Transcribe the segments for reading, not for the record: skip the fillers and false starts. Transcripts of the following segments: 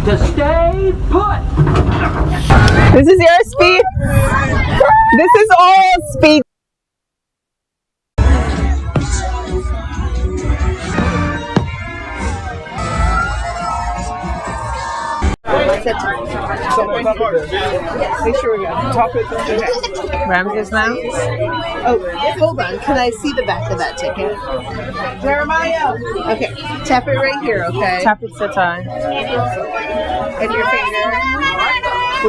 to stay put. This is your speed. This is all speed. Make sure we got top it. Okay. Ramses now. Oh, hold on. Can I see the back of that ticket? Jeremiah. Okay. Tap it right here, okay? Tap it, Seti. And your finger.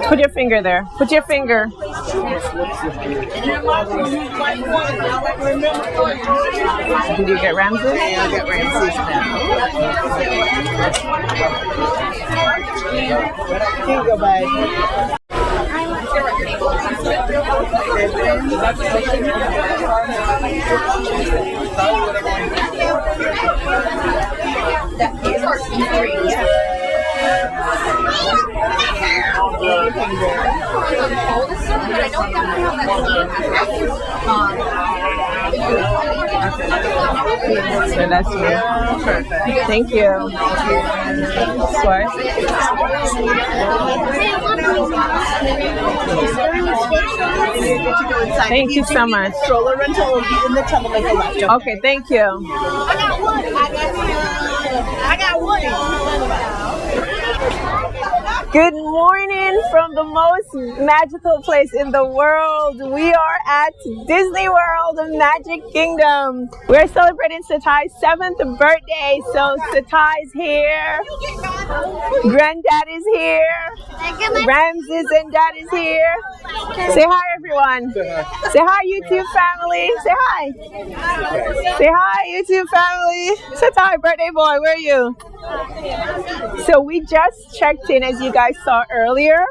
Put your finger there. Put your finger. Did you get Ramses? Okay, I'll get Ramses now. Here you go, bud. So that's me. Perfect. Thank you. Swipe. Thank you so much. Stroller rental will be in the tunnel like a left. Okay, thank you. I got one. Good morning from the most magical place in the world. We are at Disney World, Magic Kingdom. We're celebrating Seti's 7th birthday, so Seti's here. Granddad is here. Ramses and Dad is here. Say hi, everyone. Say hi, YouTube family. Say hi. Say hi, YouTube family. Seti, birthday boy, where are you? So we just checked in, as you guys saw earlier.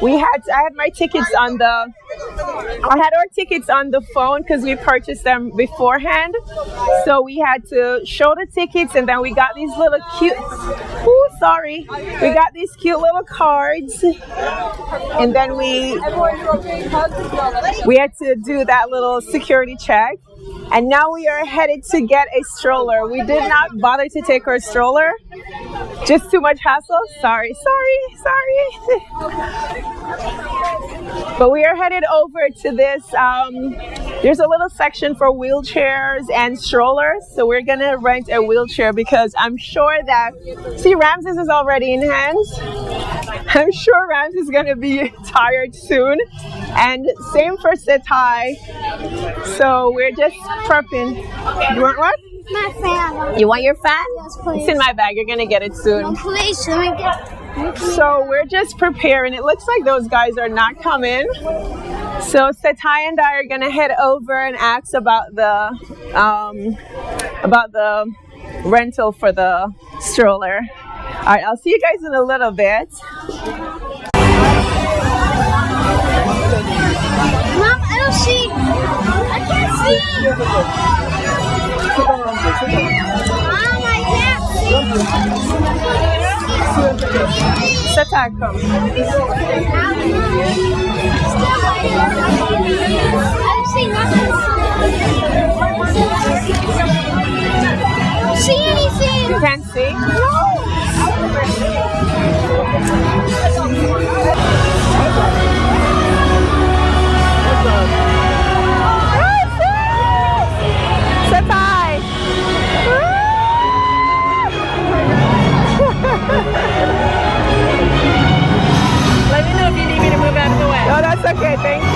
I had my tickets on our tickets on the phone because we purchased them beforehand. So we had to show the tickets, and then we got these little cute, we got these cute little cards, and then we had to do that little security check. And now we are headed to get a stroller. We did not bother to take our stroller. Just too much hassle. Sorry. But we are headed over to this. There's a little section for wheelchairs and strollers. So we're going to rent a wheelchair because I'm sure that, see, Ramses is already in hands. I'm sure Ramses is going to be tired soon. And same for Seti. So we're just prepping. You want what? My fan. You want your fan? Yes, please. It's in my bag. You're going to get it soon. No, please, let me get. So we're just preparing. It looks like those guys are not coming. So Seti and I are going to head over and ask about the rental for the stroller. All right, I'll see you guys in a little bit. Mom, I don't see. I can't see. Mom, I can't see. Seti, come. I don't see nothing. I don't see anything. You can't see? Seti! Let me know if you need me to move out of the way. No, that's okay. Thank you.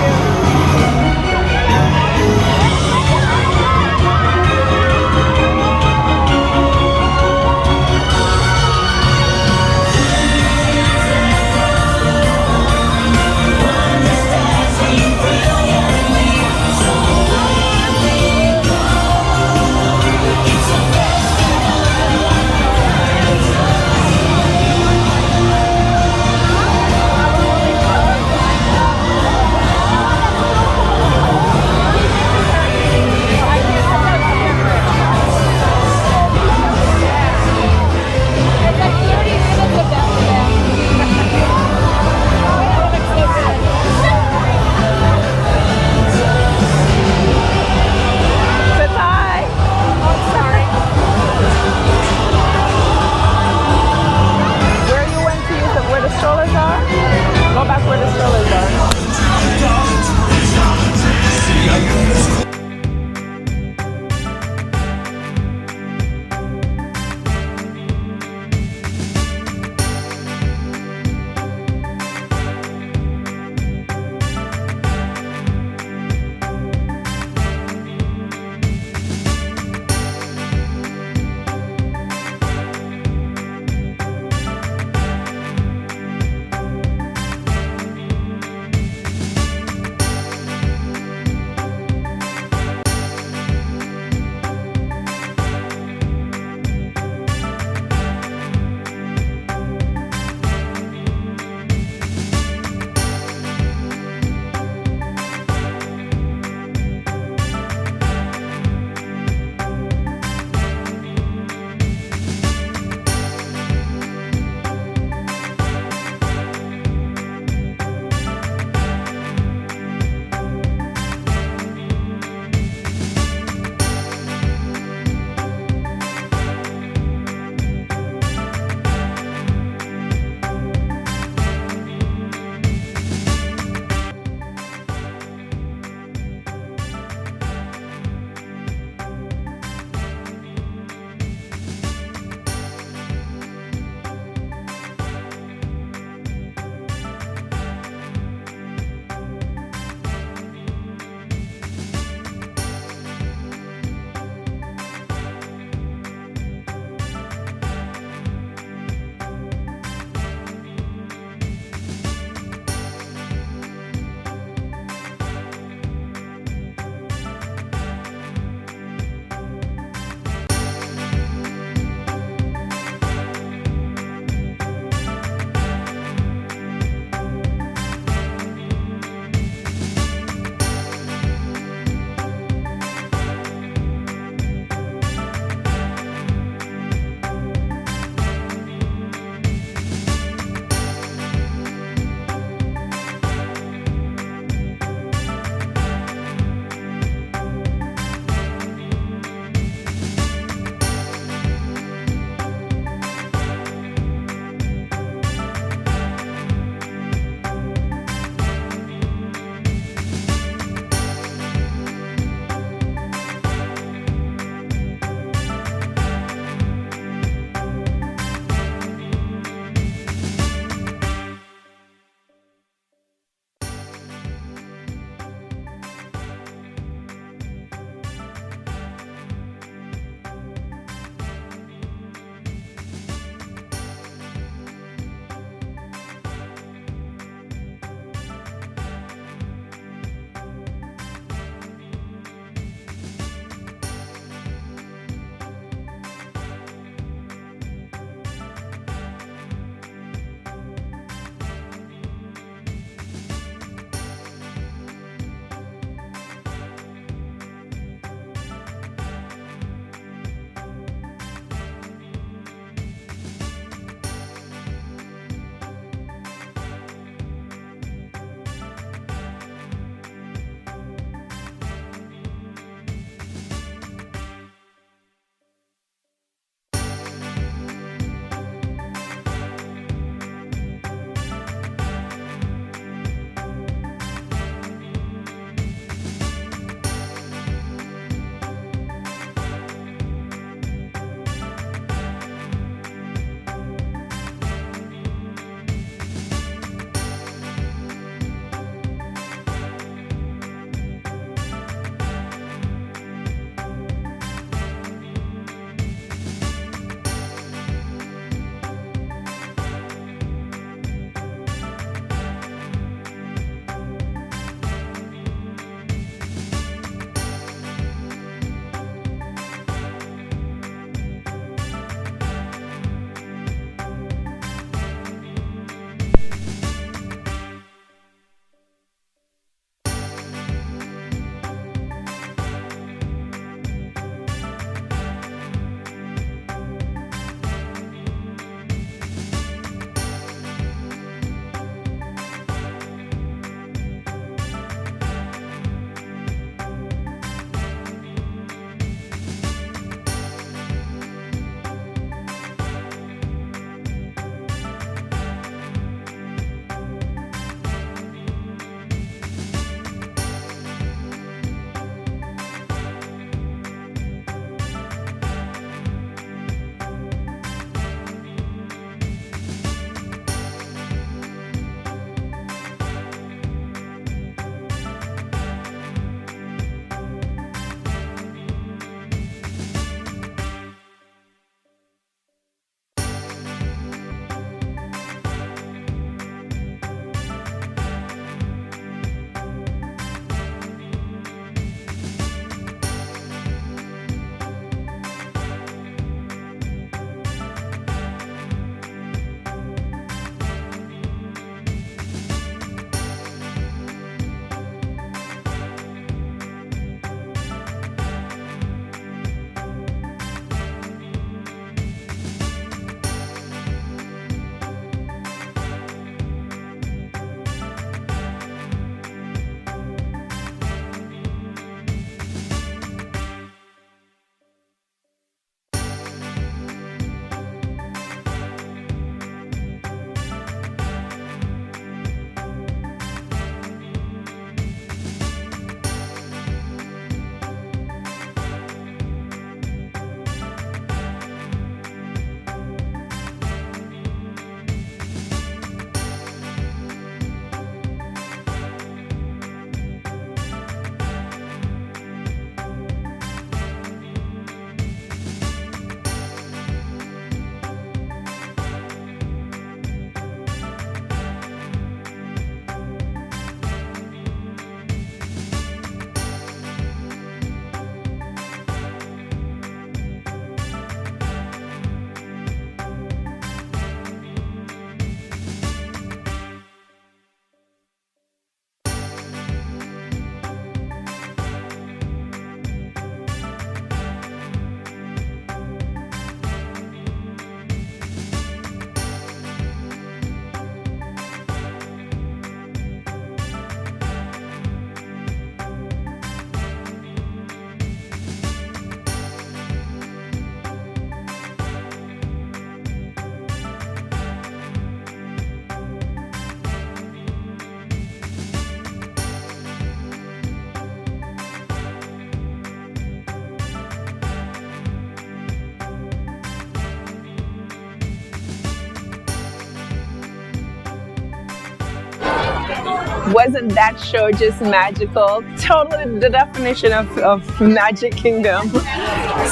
Wasn't that show just magical? Totally the definition of Magic Kingdom.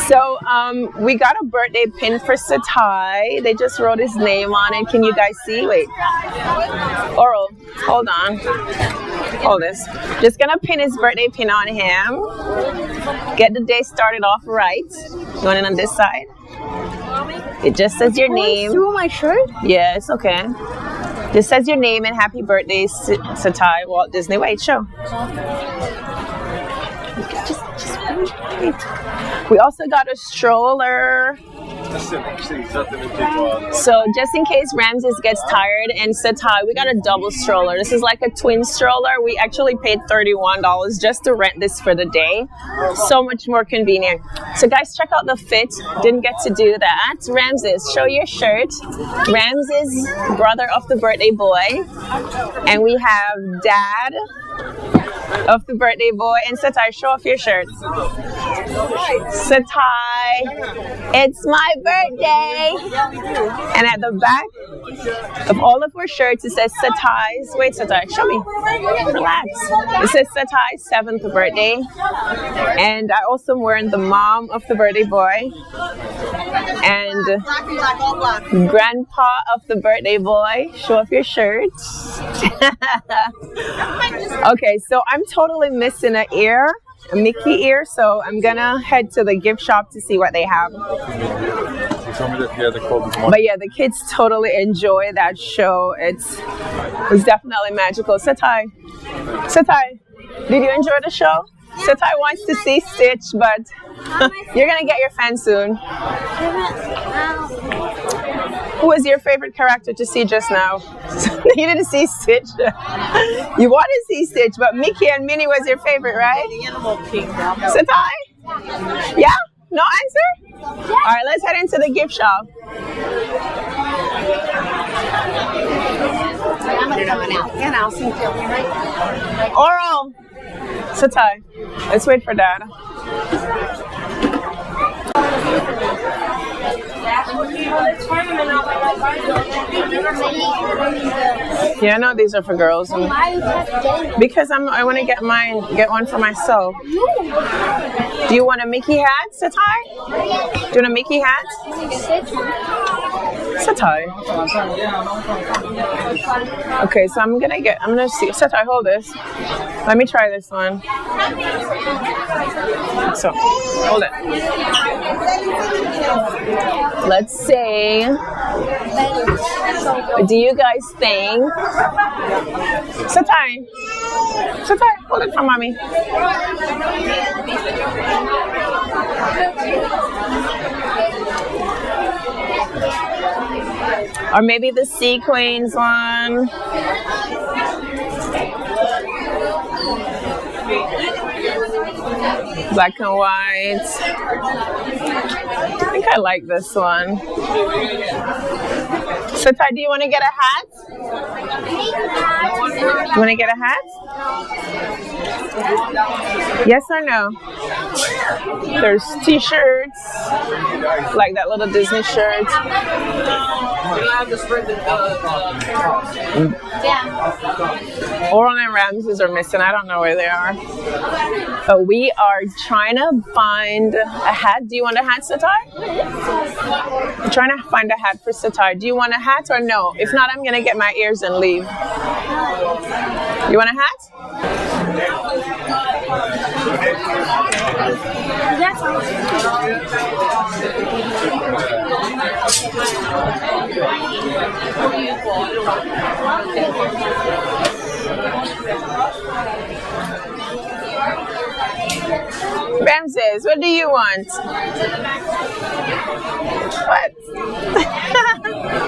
So we got a birthday pin for Seti. They just wrote his name on it. Can you guys see? Wait. Oral, hold on. Hold this. Just gonna pin his birthday pin on him. Get the day started off right. Going in on this side. It just says your name. Through my shirt? Yeah, it's okay. Just says your name and happy birthday, Seti, Walt Disney. Wait, show. Just wait. We also got a stroller. So just in case Ramses gets tired and Seti, we got a double stroller. This is like a twin stroller. We actually paid $31 just to rent this for the day. So much more convenient. So guys, check out the fit. Didn't get to do that. Ramses, show your shirt. Ramses, brother of the birthday boy. And we have dad of the birthday boy. And Seti, show off your shirt. Seti, it's my birthday. And at the back of all of our shirts, it says Seti's. Wait, Seti, show me. Relax. It says Seti's 7th birthday. And I also am wearing the mom of the birthday boy. And grandpa of the birthday boy. Show off your shirt. Okay, so I'm totally missing an ear. A Mickey ear, so I'm gonna head to the gift shop to see what they have. But yeah, the kids totally enjoy that show. It was definitely magical. Seti, did you enjoy the show? Seti wants to see Stitch, but you're gonna get your fan soon. Who was your favorite character to see just now? You didn't see Stitch. You want to see Stitch, but Mickey and Minnie was your favorite, right? The Animal Kingdom. Seti? Yeah? No answer? All right, let's head into the gift shop. Oral. Seti. Let's wait for Dad. Yeah, I know these are for girls. Because I want to get one for myself. Do you want a Mickey hat, Seti? Do you want a Mickey hat? Seti. Okay, so I'm gonna see. Seti, hold this. Let me try this one. So, hold it. Let's see. Do you guys think? Seti, hold it for mommy. Or maybe the sequins one. Black and white. I think I like this one. Seti, do you want to get a hat? You want to get a hat? Yes or no? There's t-shirts, like that little Disney shirt. Oral and Ramses are missing. I don't know where they are. But we are trying to find a hat. Do you want a hat, Seti? I'm trying to find a hat for Seti. Do you want a hat or no? If not, I'm going to get my ears and leave. You want a hat? Ramses, what do you want? What?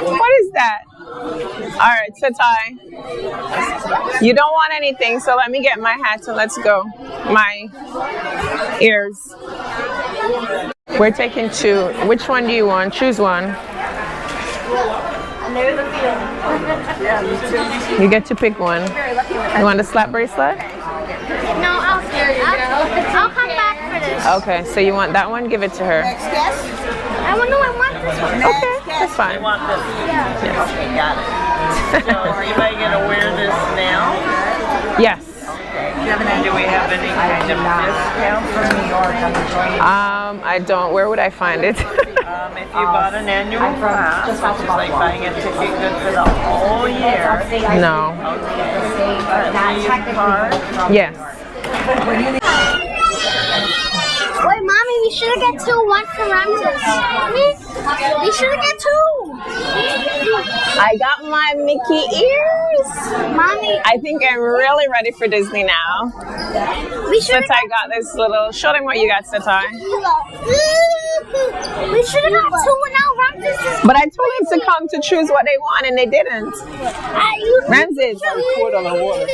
What is that? All right, Seti. You don't want anything, so let me get my hat and let's go. My ears. We're taking two. Which one do you want? Choose one. You get to pick one. You want a slap bracelet? No, I'll come back for this. Okay, so you want that one? Give it to her. I want this one. Okay, that's fine. You want this? Yeah. Yes. Okay, got it. So are you going to wear this now? Yes. Do we have any kind of discount from New York? I don't. Where would I find it? If you bought an annual pass, which is like buying a ticket good for the whole year. No. Yes. Wait, Mommy, we should have got two. One for Ramses. We should have got two. I got my Mickey ears. Mommy, I think I'm really ready for Disney now. we should have Setai got this little. Show them what you got, Setai. We should have got two and now Ramses is. But I told them to come to choose what they want, and they didn't. Ramses, $4.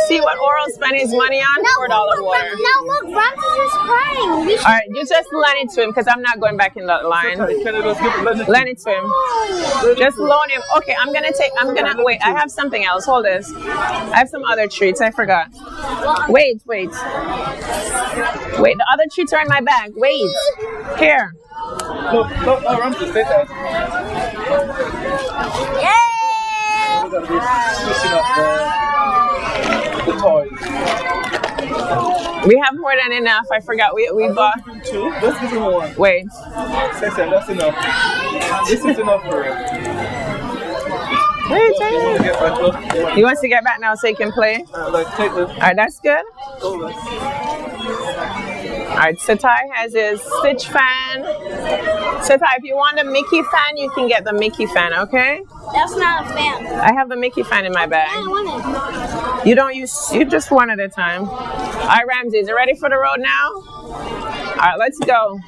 See what Oral spent his money on? $4 water. Now look, Ramses is crying. We should All right, you just lend it to him because I'm not going back in that line. Lend it to him. Just loan him. Okay, wait, I have something else. Hold this. I have some other treats. I forgot. Wait. Wait, the other treats are in my bag. Wait. Here. No, Ramses, say that. Switching up the toys. We have more than enough. I forgot we bought. Two? Let's give him one. Wait. Say that's enough. This is enough for him. Wait. He wants to get back now so he can play. Take this. All right, that's good. Over. All right, Setai has his Stitch fan. Setai, if you want a Mickey fan, you can get the Mickey fan, okay? That's not a fan. I have the Mickey fan in my I bag. don't want it. You just one at a time. All right, Ramses, you ready for the road now? All right, let's go.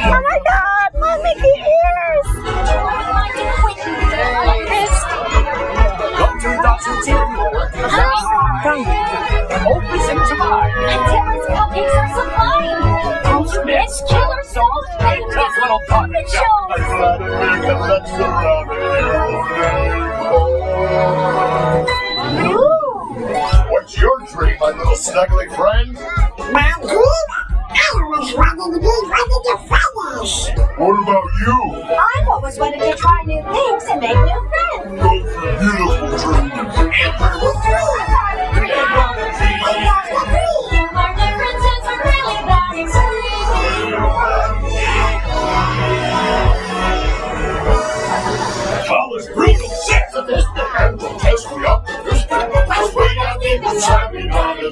Oh my God, my Mickey ears! Come. What's your dream, my little snuggly friend? My dream? I always wanted to be one of the fellas. What about you? I always wanted to try new things and make new friends. Those are beautiful dreams. Our differences are really that exciting. College brutal sex of this and will test me up. This that's way I think the champion on the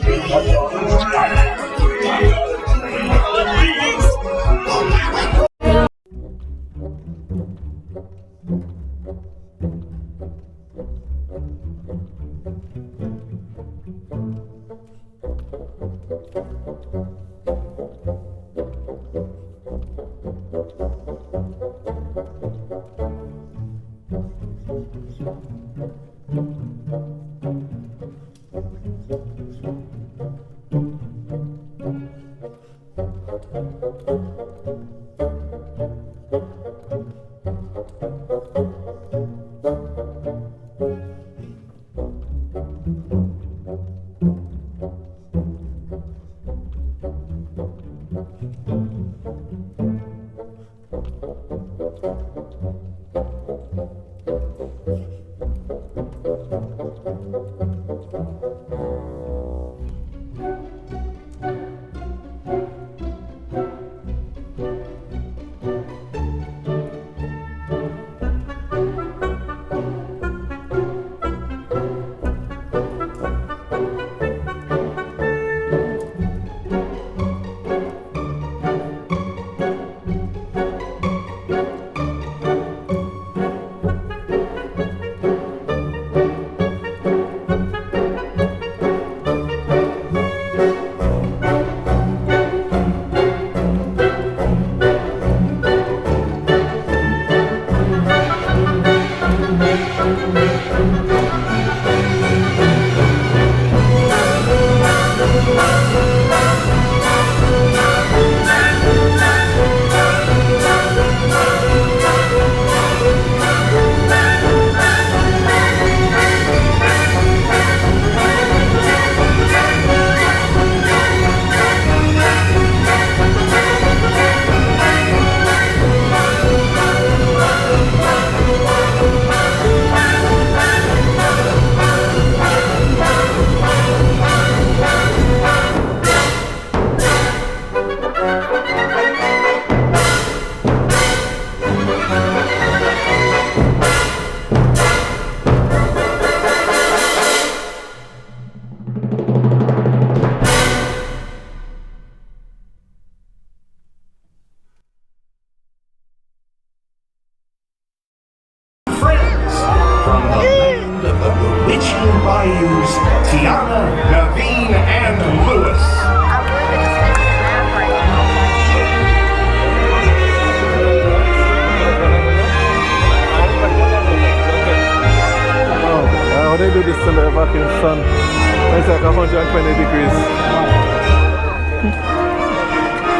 this?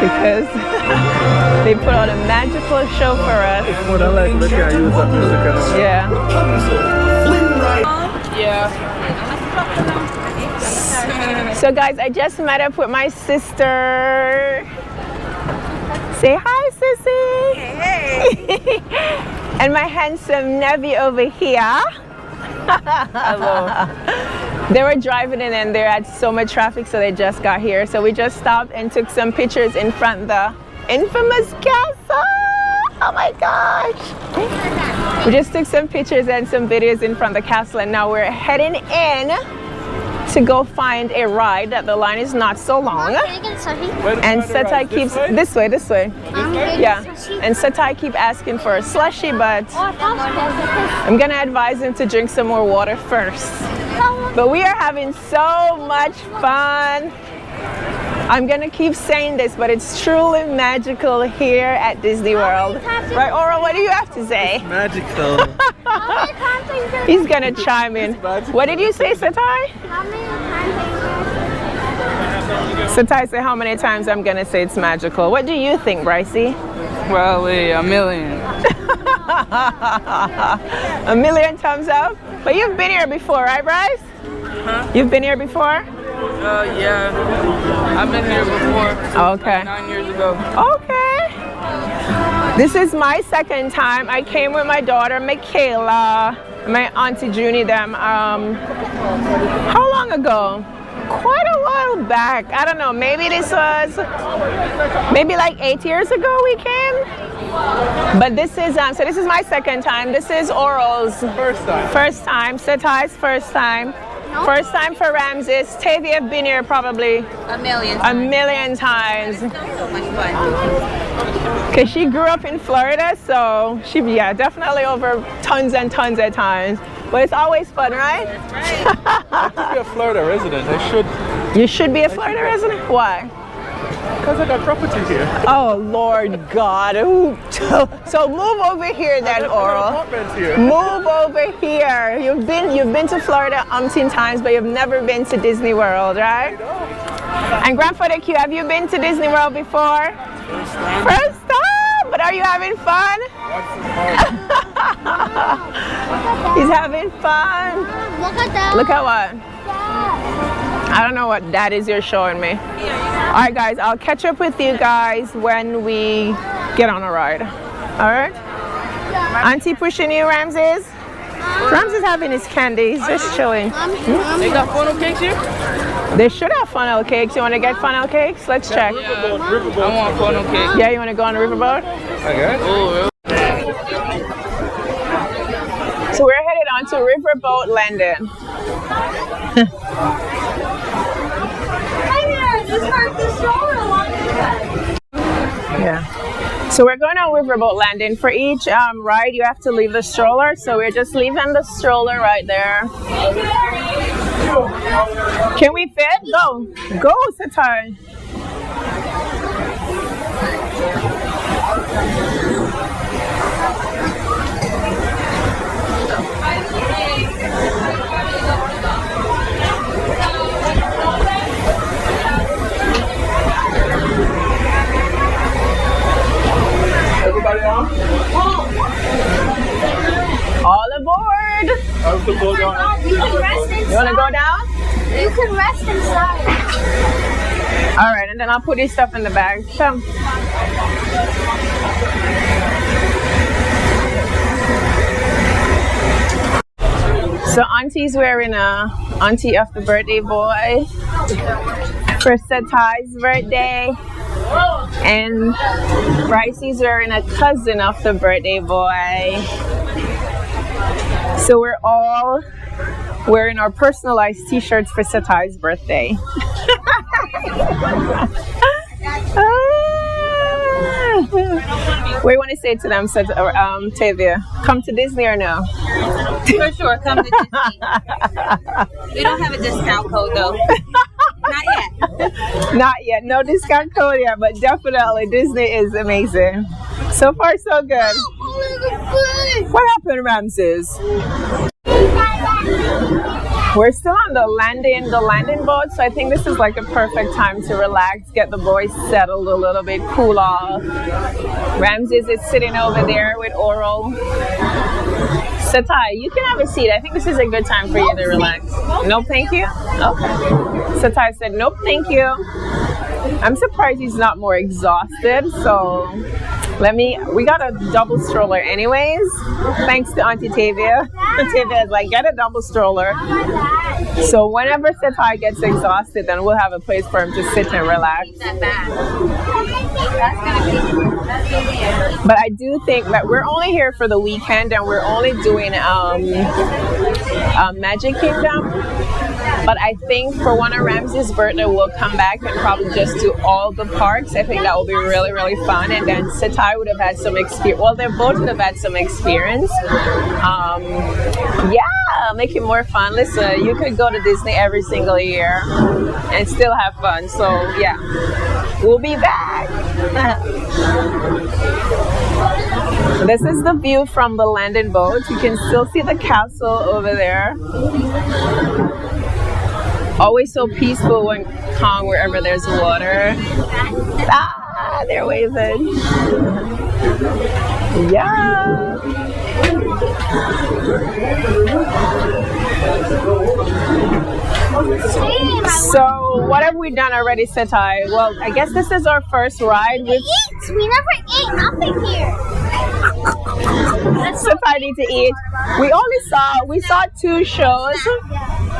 Because they put on a magical show for us. It's more than like look at use that music. Yeah. So guys, I just met up with my sister. Say hi, sissy. Hey. And my handsome nephew over here. Hello. They were driving in and they had so much traffic, so they just got here. So we just stopped and took some pictures in front of the infamous castle. Oh my gosh. We just took some pictures and some videos in front of the castle, and now we're heading in to go find a ride that the line is not so long. And Seti keeps this way. Yeah. And Seti keep asking for a slushie, but I'm gonna advise him to drink some more water first. But we are having so much fun. I'm gonna keep saying this, but it's truly magical here at Disney World. Right, Oral, what do you have to say? It's magical. He's gonna chime in. What did you say, Seti? How many times? Seti said how many times I'm gonna say it's magical. What do you think, Brycey? Probably a million. A million thumbs up? But you've been here before, right, Bryce? Huh? You've been here before? Yeah. I've been here before. Okay. 9 years ago. Okay. This is my second time. I came with my daughter, Michaela, my auntie Junie, them. How long ago? Quite a while back. I don't know. Maybe this was maybe like 8 years ago we came. But this is so this is my second time. This is Oral's first time. Seti's first time. First time for Ramses. Tavia have been here probably a million times. Cause she grew up in Florida, so she definitely over tons and tons of times. But it's always fun, right? I could be a Florida resident. I should. You should be a Florida resident? Why? Because I got property here. Oh Lord God. Ooh. So move over here then, Oral. Move over here. You've been to Florida umpteen times, but you've never been to Disney World, right? And Grandfather Q, have you been to Disney World before? First time? But are you having fun? He's having fun. Look at that. Look at what? I don't know what that is you're showing me. Alright guys, I'll catch up with you guys when we get on a ride. Alright? Auntie pushing you, Ramses? Ramses having his candy. He's just chilling. They got funnel cakes here? They should have funnel cakes. You want to get funnel cakes? Let's check. I want funnel cake. Yeah, you want to go on a riverboat? Okay. Oh, So we're headed on to Riverboat Landing. Yeah. So we're going on Riverboat Landing. For each ride, you have to leave the stroller. So we're just leaving the stroller right there. Can we fit? Go. Go, Seti. Everybody on? All aboard. I have to go down. You can rest inside. You want to go down? You can rest inside. All right, and then I'll put your stuff in the bag. Come. So Auntie's wearing a Auntie of the Birthday Boy for Seti's birthday. And Brycey's wearing a Cousin of the Birthday Boy. So we're all wearing our personalized t-shirts for Seti's birthday. What do you want to say to them, Tavia? Come to Disney or no? For sure, come to Disney. We don't have a discount code though. Not yet. Not yet. No discount code yet, but definitely Disney is amazing. So far, so good. What happened, Ramses? We're still on the landing boat, so I think this is like a perfect time to relax, get the boys settled a little bit, cool off. Ramses is sitting over there with Oral. Seti, you can have a seat. I think this is a good time for you to relax. Nope, thank you? Okay. Seti said, nope, thank you. I'm surprised he's not more exhausted, so we got a double stroller anyways, thanks to Auntie Tavia. Tavia is like, get a double stroller. So whenever Seti gets exhausted, then we'll have a place for him to sit and relax. But I do think that we're only here for the weekend and we're only doing Magic Kingdom. But I think for one of Ramses' birthday, we'll come back and probably just do all the parks. I think that will be really, really fun. And then Seti would have had some experience. Well, they both would have had some experience. Yeah, make it more fun. Listen, you could go to Disney every single year and still have fun. So, yeah, we'll be back. This is the view from the landing boat. You can still see the castle over there. Always so peaceful and calm wherever there's water. Ah, they're waving. Yeah. So, what have we done already, Seti? Well, I guess this is our first ride. We never ate nothing here. Seti need to eat. We saw 2 shows.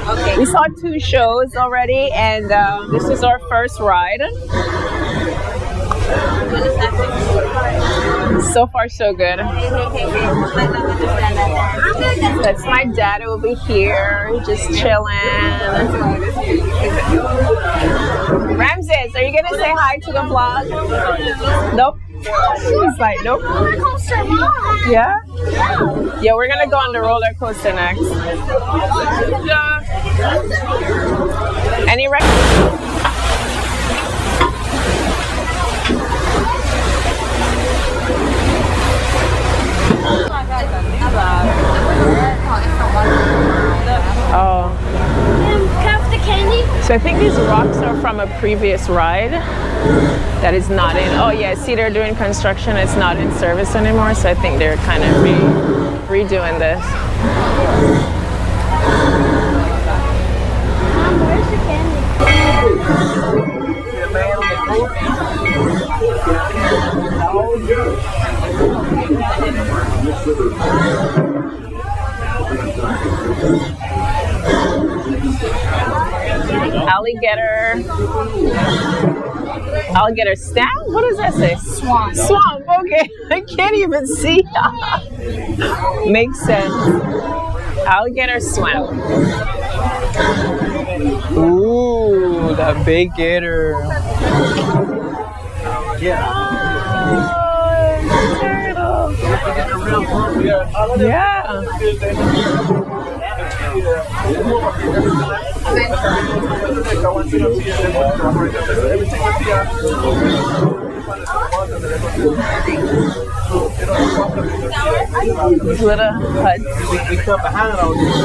Okay. We saw 2 shows already, and this is our first ride. So far, so good. That's my dad over here, just chilling. Ramses, are you gonna say hi to the vlog? Nope. He's like, nope. Yeah? Yeah, we're gonna go on the roller coaster next. Yeah. Any Oh. So I think these rocks are from a previous ride that is not in. Oh yeah, see they're doing construction. It's not in service anymore. So I think they're kind of redoing this. Where's the Alligator stamp? What does that say? Swamp. Swamp, okay. I can't even see. Makes sense. Alligator swamp. Ooh, the big gator. Yeah. Yeah. These little huts. We come behind all this.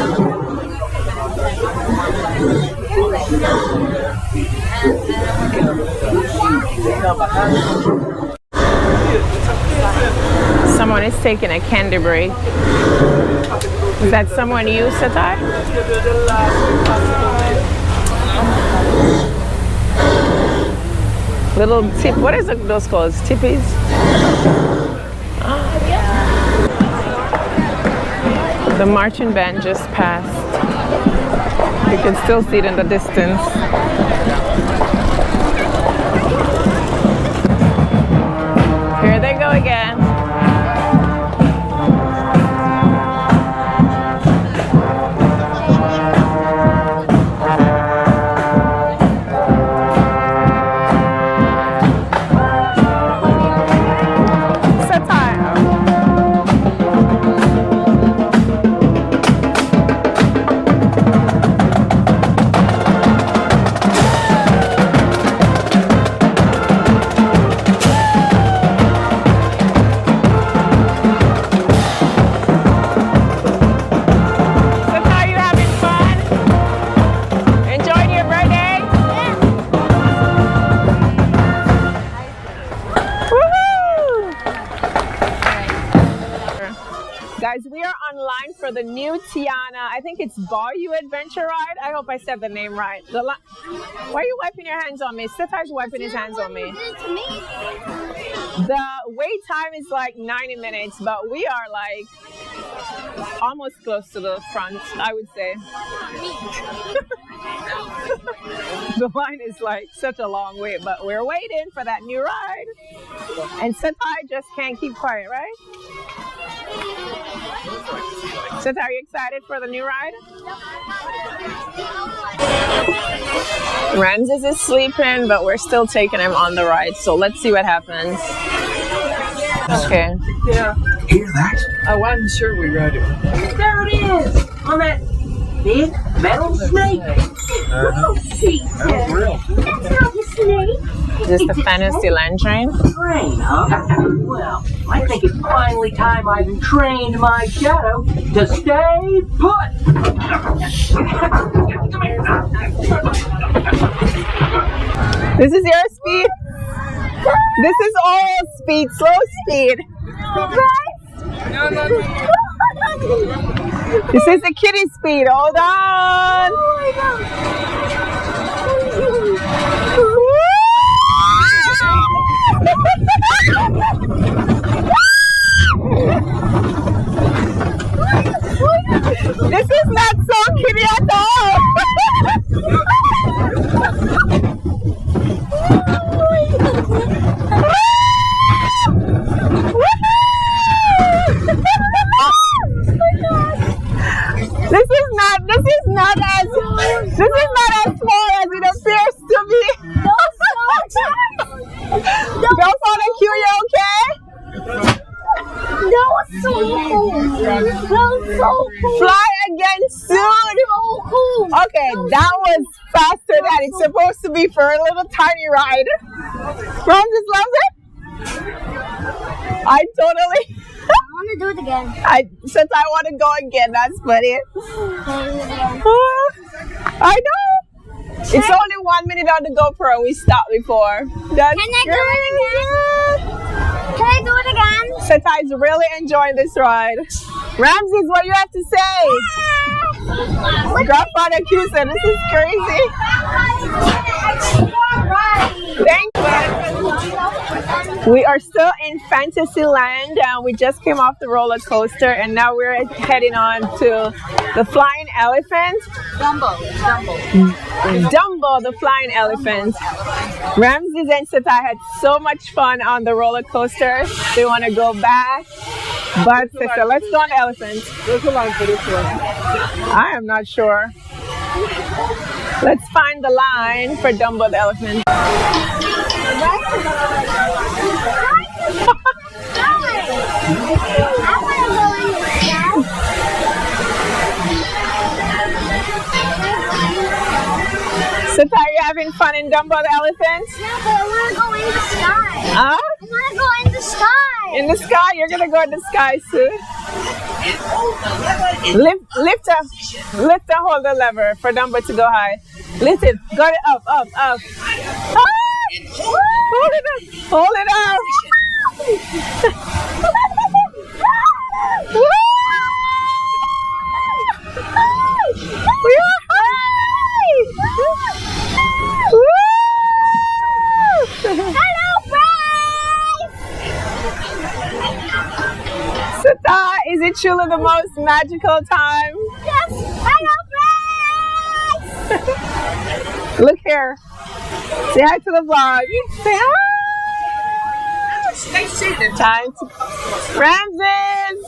Someone is taking a candy break. Is that someone you, Seti? Little tip. What is those called? Tippies? The marching band just passed. You can still see it in the distance. Here they go again. line for the new Tiana. I think it's Bayou Adventure Ride. I hope I said the name right. Why are you wiping your hands on me? Seti's wiping his hands on me. The wait time is like 90 minutes, but we are like almost close to the front, I would say. The line is like such a long wait, but we're waiting for that new ride. And Seti just can't keep quiet, right? Seti, are you excited for the new ride? Ramses is sleeping, but we're still taking him on the ride, so let's see what happens. Okay. Yeah. Hear that? I wasn't sure we rode it. There it is! On that big metal snake! Oh, real. That's not a snake. Is this the Fantasyland train? Train, huh? Well, I think it's finally time I've trained my shadow to stay put! This is your speed? This is all speed, slow speed. This is the kiddie speed. Hold on. This is not so kiddie at all. This is not as small as it appears to be. Girls on the queue, you okay? That was so cool. That was so cool. Fly again soon. So cool. Okay, that was faster than it's supposed to be for a little tiny ride. Ramses loves it? I totally. I want to do it again. Since I want to go again, that's funny. I know. It's only 1 minute on the GoPro. We stopped before. That's Can I do it again? Can I do it again? Seti's really enjoying this ride. Ramses, what do you have to say? Grandfather Q said this is crazy. Thank you. We are still in Fantasyland and we just came off the roller coaster and now we're heading on to the flying elephant. Dumbo, the flying elephant. Ramses and Seti had so much fun on the roller coaster. They want to go back. But sister, let's go on the elephant. There's a line for this one. I am not sure. Let's find the line for Dumbo the elephant. Seti, are you having fun in Dumbo the elephant? Yeah, but I want to go in the sky. Huh? I want to go in the sky. In the sky? You're gonna go in the sky soon. Lift and hold the lever for Dumbo to go high. Lift it. Got it up. Ah! Hold it up. Hold it up. We are high. Hello, friends. Seti, is it truly the most magical time? Yes. Hello, friends. Look here. Say hi to the vlog. Say hi. Time to Ramses.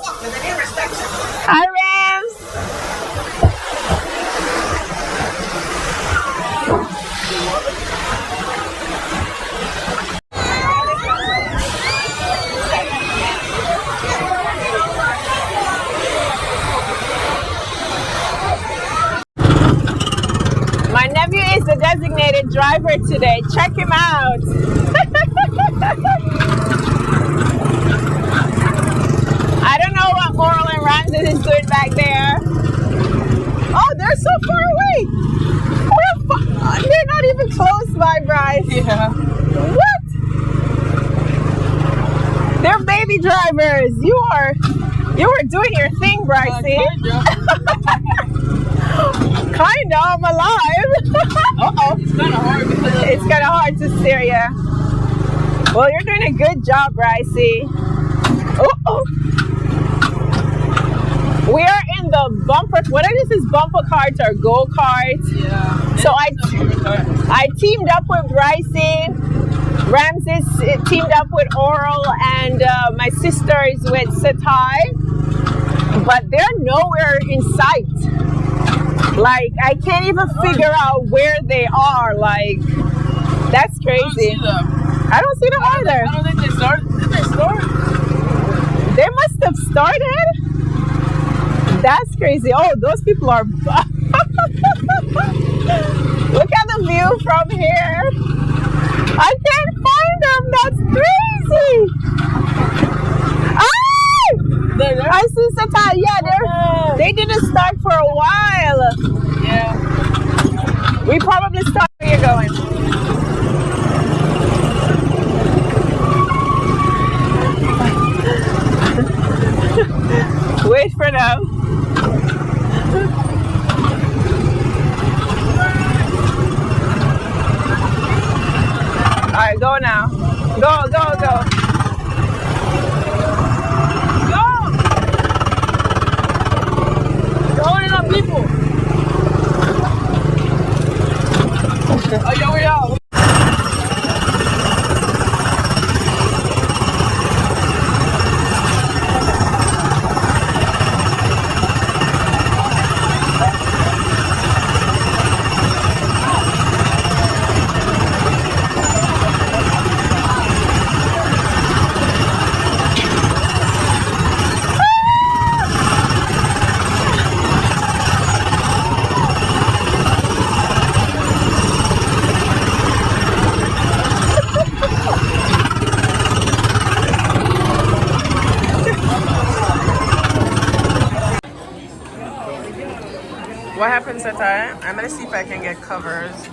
Hi, Rams. My nephew is the designated driver today. Check him out. I don't know what Moral and Ramses is doing back there. Oh, they're so far away. They're not even close by, Bryce. Yeah. What? They're baby drivers. You are You were doing your thing, Brycey. Kinda, I'm alive. Uh-oh. It's kind of hard to steer, yeah. Well, you're doing a good job, Brycey. Oh. We are in the bumper. What are these? Bumper carts or go karts? Yeah. So I teamed up with Brycey. Ramses teamed up with Oral, and my sister is with Seti. But they're nowhere in sight. Like, I can't even figure out where they are. Like, that's crazy. I don't see them either. I don't think they started. Did they start? They must have started. That's crazy. Oh, those people are. Look at the view from here. I can't find them. That's crazy. Ah! I see Seti. Yeah, they didn't start for a while. Yeah. We probably start where you're going. Wait for them. All right, go now. Go. Go! You're holding up people. Oh, yo, we out. What happens at that? I'm gonna see if I can get covers.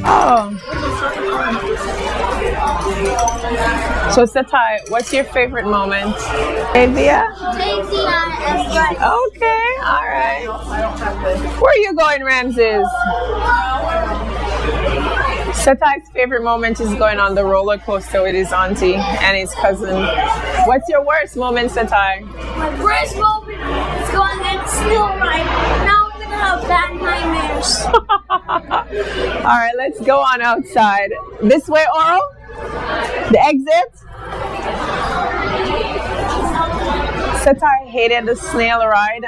Oh. So Seti, what's your favorite moment? Avia? Okay, all right. Where are you going, Ramses? Seti's favorite moment is going on the roller coaster with his auntie and his cousin. What's your worst moment, Seti? My worst moment is going on the snow ride. Now I'm gonna have bad nightmares. All right, let's go on outside. This way, Oral? The exit? Seti hated the snail ride.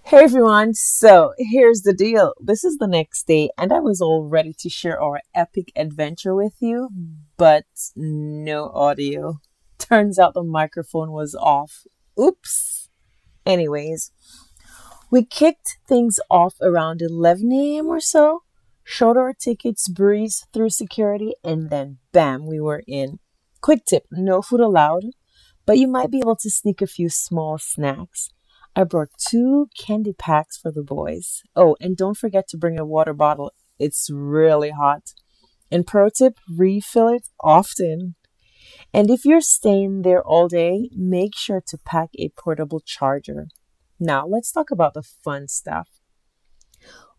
Hey everyone, so here's the deal. This is the next day and I was all ready to share our epic adventure with you, but no audio. Turns out the microphone was off. Oops. Anyways, we kicked things off around 11 a.m. or so, showed our tickets, breezed through security, and then bam, we were in. Quick tip, no food allowed, but you might be able to sneak a few small snacks. I brought 2 candy packs for the boys. Oh, and don't forget to bring a water bottle. It's really hot. And pro tip, refill it often. And if you're staying there all day, make sure to pack a portable charger. Now, let's talk about the fun stuff.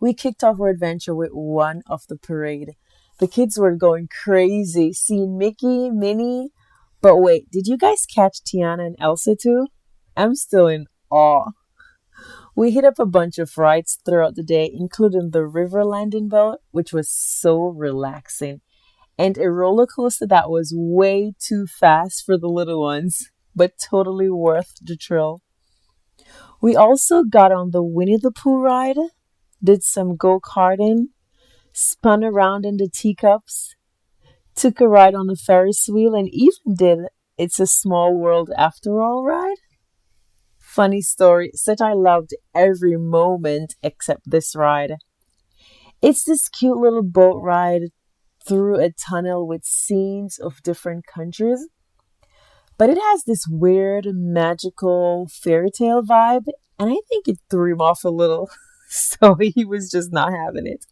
We kicked off our adventure with one of the parade. The kids were going crazy, seeing Mickey, Minnie. But wait, did you guys catch Tiana and Elsa too? I'm still in awe. We hit up a bunch of rides throughout the day, including the river landing boat, which was so relaxing, and a roller coaster that was way too fast for the little ones, but totally worth the thrill. We also got on the Winnie the Pooh ride, did some go-karting, spun around in the teacups, took a ride on the Ferris wheel, and even did It's a Small World After All ride. Funny story, said I loved every moment except this ride. It's this cute little boat ride through a tunnel with scenes of different countries, but it has this weird, magical fairy tale vibe, and I think it threw him off a little, so he was just not having it.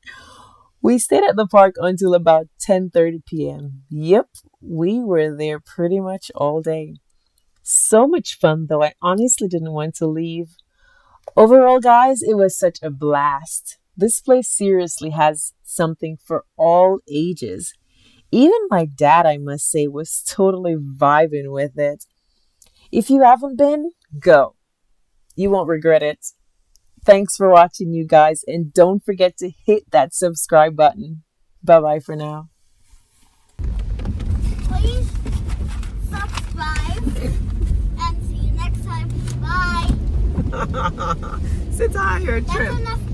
We stayed at the park until about 10:30 p.m. Yep, we were there pretty much all day. So much fun, though. I honestly didn't want to leave. Overall, guys, it was such a blast. This place seriously has something for all ages. Even my dad, I must say, was totally vibing with it. If you haven't been, go. You won't regret it. Thanks for watching, you guys, and don't forget to hit that subscribe button. Bye-bye for now. Please subscribe and see you next time. Bye. Sit down, your That's trip. enough